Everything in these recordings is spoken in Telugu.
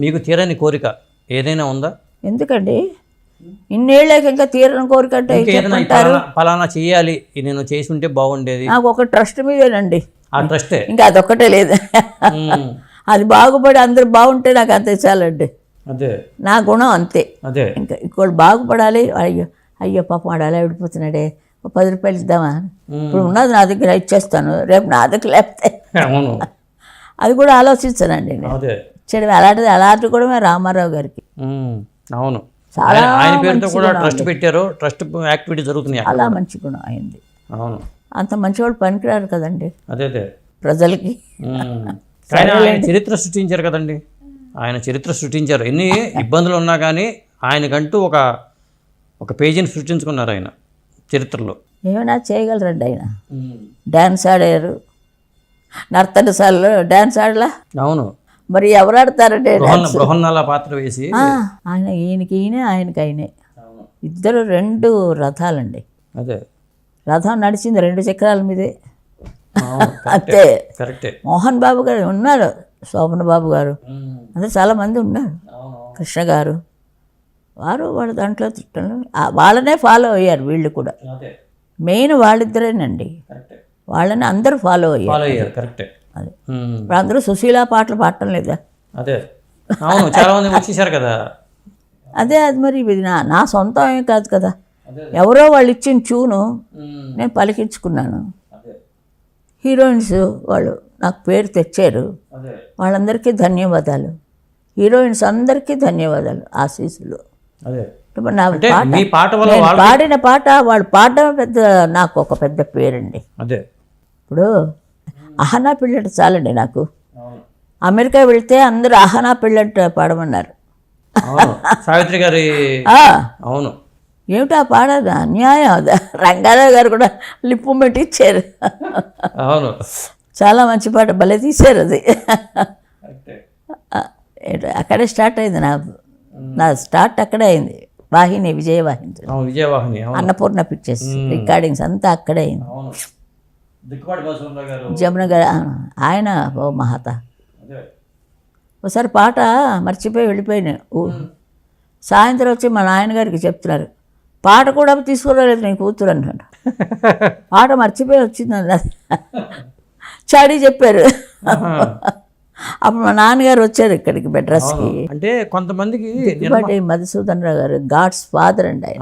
మీకు తీరని కోరిక ఏదైనా ఉందా? ఎందుకండి ఇన్నేళ్ళకి ఇంకా తీరని కోరిక అంటే ఏదైనా పలానా చేయాలి, నేను చేసి ఉంటే బాగుండేది? నాకు ఒక ట్రస్ట్ మీదేనండి. ఆ ట్రస్టే, ఇంకా అదొక్కటే లేదు. అది బాగుపడి అందరూ బాగుంటే నాకు అంతే చాలండి. అదే నా గుణం అంతే. అదే ఇంకా ఇంకోటి బాగుపడాలి. అయ్యో అయ్యో పాపం వాడు అలా విడిపోతున్నాడే, 10 రూపాయలు ఇద్దామా, ఇప్పుడు ఉన్నది నా దగ్గర ఇచ్చేస్తాను, రేపు నా దగ్గర లేకపోతే అది కూడా ఆలోచించానండి నేను. చెడు అలాంటి కూడా రామారావు గారికి. అవును, ఆయన పేరుతో కూడా ట్రస్ట్ పెట్టారు, ట్రస్ట్ యాక్టివిటీ జరుగుతున్నాయి. అలా మంచి గుణం అయింది. అవును, అంత మంచివాళ్ళు పనికిరారు కదండి అదే ప్రజలకి. ఆయన చరిత్ర సృష్టించారు కదండి, ఆయన చరిత్ర సృష్టించారు. ఎన్ని ఇబ్బందులు ఉన్నా కానీ ఆయనకంటూ ఒక పేజీని సృష్టించుకున్నారు ఆయన చరిత్రలో. ఏమైనా చేయగలరండి ఆయన. డ్యాన్స్ ఆడారు, నర్తనశాలలో డ్యాన్స్ ఆడలా. అవును, మరి ఎవరు ఆడతారంటే బృహన్నల పాత్ర వేసి ఆయన ఈయనకి ఈయనే ఆయనకి ఆయనే ఇద్దరు 2 రథాలండి. అదే రథం నడిచింది 2 చక్రాల మీదే. అంతే. కరెక్టే. మోహన్ బాబు గారు ఉన్నారు, శోభన్ బాబు గారు, అందరూ చాలామంది ఉన్నారు, కృష్ణ గారు, వాళ్ళ దాంట్లో వాళ్ళనే ఫాలో అయ్యారు. వీళ్ళు కూడా మెయిన్ వాళ్ళిద్దరేనండి, వాళ్ళని అందరూ ఫాలో అయ్యారు. కరెక్టే. అది ఇప్పుడు అందరూ సుశీల పాటలు పాడటం లేదా? అదే అవును, చాలా మంది వచ్చేసారు కదా. అదే అది మరి ఇది నా సొంతం ఏం కాదు కదా, ఎవరో వాళ్ళు ఇచ్చిన ట్యూను నేను పలికించుకున్నాను. హీరోయిన్స్ వాళ్ళు నాకు పేరు తెచ్చారు, వాళ్ళందరికీ ధన్యవాదాలు. హీరోయిన్స్ అందరికీ ధన్యవాదాలు, ఆశీస్సులు. నా పాడిన పాట వాళ్ళు పాడడం పెద్ద నాకు ఒక పెద్ద పేరండి. అదే ఇప్పుడు అహనా పిల్లట చాలండి నాకు. అమెరికా వెళ్తే అందరూ అహనా పిల్లట పాడమన్నారు. సావిత్రి గారి. అవును, ఏమిటా పాడదు అన్యాయం. అదా రంగారావు గారు కూడా లిప్పు పెట్టి ఇచ్చారు. అవును, చాలా మంచి పాట, భలే తీశారు అది. అక్కడే స్టార్ట్ అయింది నా స్టార్ట్ అక్కడే అయింది. వాహిని, విజయవాహిని, అన్నపూర్ణ పిక్చర్స్ రికార్డింగ్స్ అంతా అక్కడే అయింది. జమున గారు ఆయన ఓ మహాత. ఒకసారి పాట మర్చిపోయి వెళ్ళిపోయినా. సాయంత్రం వచ్చి మా నాయనగారికి చెప్తున్నారు, పాట కూడా తీసుకురాలేదు నీ కూతురు అన్నాడు. పాట మర్చిపోయి వచ్చింది చాడీ చెప్పారు. అప్పుడు మా నాన్నగారు వచ్చారు ఇక్కడికి మెడ్రాస్కి. అంటే కొంతమందికి మధుసూదన్ రావు గారు గాడ్స్ ఫాదర్ అండి ఆయన.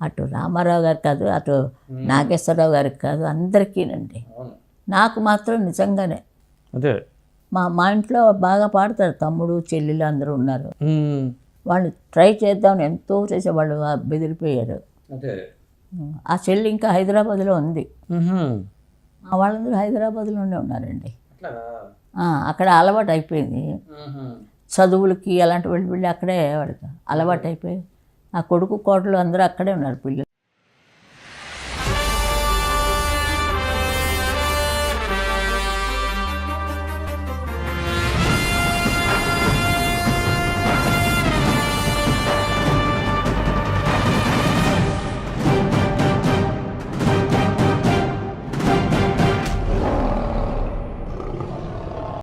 అటు రామారావు గారు కాదు, అటు నాగేశ్వరరావు గారికి కాదు, అందరికీనండి. నాకు మాత్రం నిజంగానే అదే మా ఇంట్లో బాగా పాడతారు, తమ్ముడు చెల్లెలు అందరూ ఉన్నారు. వాళ్ళు ట్రై చేద్దామని ఎంతో చేసే వాళ్ళు బెదిరిపోయారు. ఆ చెల్లి ఇంకా హైదరాబాద్లో ఉంది, వాళ్ళందరూ హైదరాబాద్లోనే ఉన్నారండి. అక్కడ అలవాటు అయిపోయింది, చదువులకి అలాంటి వెళ్ళి అక్కడే వాడికి అలవాటు అయిపోయి. ఆ కొడుకు కోడలు అందరూ అక్కడే ఉన్నారు పిల్లలు.